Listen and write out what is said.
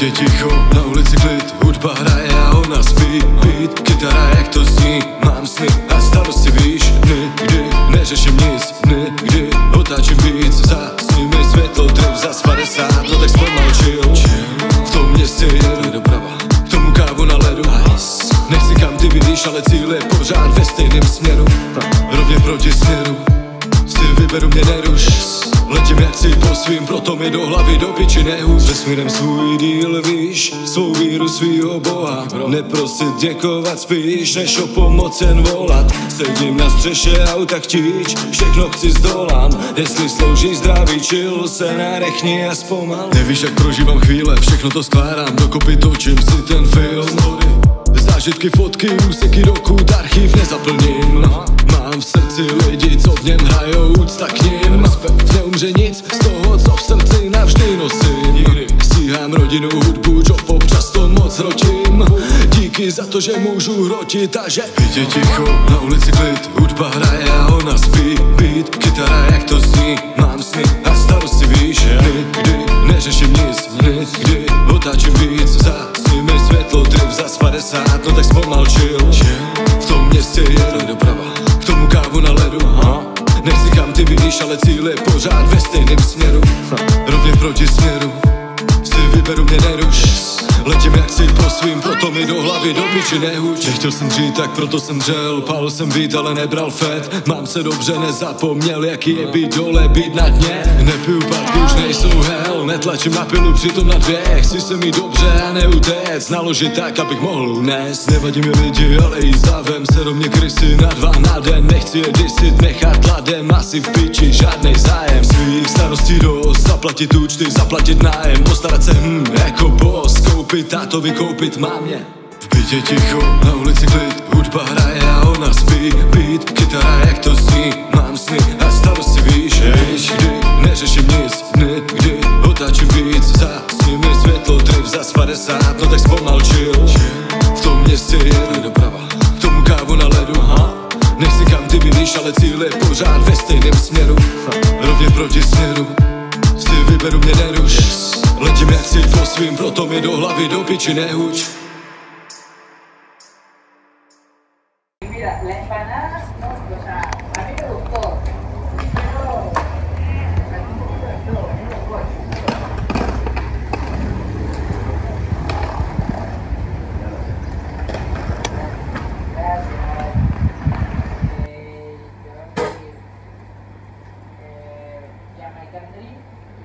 bytě ticho, na ulici klid, hudba hraje a ona spí. Beat, kytara jak to zní, mám sny a starosti víš. Nikdy neřeším nic, nikdy otáčím víc. Zasni mi světlo, trip zas 50, no tak zpomal chill. V tom městě jedu doprava, k tomu kávu na ledu. Nechci kam ty vidíš, ale cíl je pořád ve stejném směru. Rovně proti směru, si vyberu, mě neruš. Letím jak chci po svým, proto mi do hlavy do piči nehůz. Vesmírem svůj díl víš, svou víru svýho boha. Neprosit děkovat spíš, než o pomoc jen volat. Sedím na střeše auta chtíč, všechno chci zdolám. Jestli slouží zdravý chill, se nadechni a zpomal. Nevíš jak prožívám chvíle, všechno to skládám, dokopy točím si ten film. Zážitky, fotky, úseky, dokud archiv nezaplním. Mám v srdci lidi, co v něm hrajou, úcta k nim. Neumře nic z toho, co v srdci navždy nosím. Stíhám rodinu, hudbu, job, občas to moc rotím. Díky za to, že můžu hrotit a že v bytě ticho, na ulici klid, hudba hraje a ona spí. Beat, kytara jak to zní, mám sny a starosti víš. Nikdy neřeším nic, nikdy otáčím víc. Zasni mi světlo, trip zas 50, no tak zpomal chill. V tom městě jedu doprava, k tomu kávu na ledu. Nechci kam ty vidíš, ale cíl je pořád ve stejném směru. Rovně proti směru, si vyberu, mě neruš. Letím jak chci po svým, proto mi do hlavy do piči nehuč. Nechtěl jsem dřít, tak proto jsem dřel. Pálil jsem beat, ale nebral fet. Mám se dobře, nezapomněl, jaký je být dole, být na dně. Nepiju pátky, už nejsou hell. Netlačím na pilu, přitom na dvě. Chci se mít dobře a neutéct, naložit tak, abych mohl unést. Nevadí mi lidi, ale jí zdávem. Se do mě krysy na 2 na den. Nechci je disit, nechat ladem. Asi v piči, žádnej zájem. Svých starostí dost, zaplatit účty, zaplatit nájem. Postarat se jako boss, koupit tátovi, koupit mámě. V bytě ticho, na ulici klid, hudba hraje a ona spí. Beat, kytara jak to zní, mám sny a starosti víš. Nikdy neřeším nic, nikdy otáčím víc. Zasni mi světlo, trip zas 50, no tak zpomal chill. V tom městě jedu doprava, k tomu kávu na ledu. Nechci kam ty vidíš, ale cíl je pořád ve stejném směru. Rovně proti směru, si vyberu, mě neruš. Letím jak chci po svým, proto mi do hlavy do piči nehuč. Mira, la empanada, no, o sea, a mí me gustó, Jamaican Dream.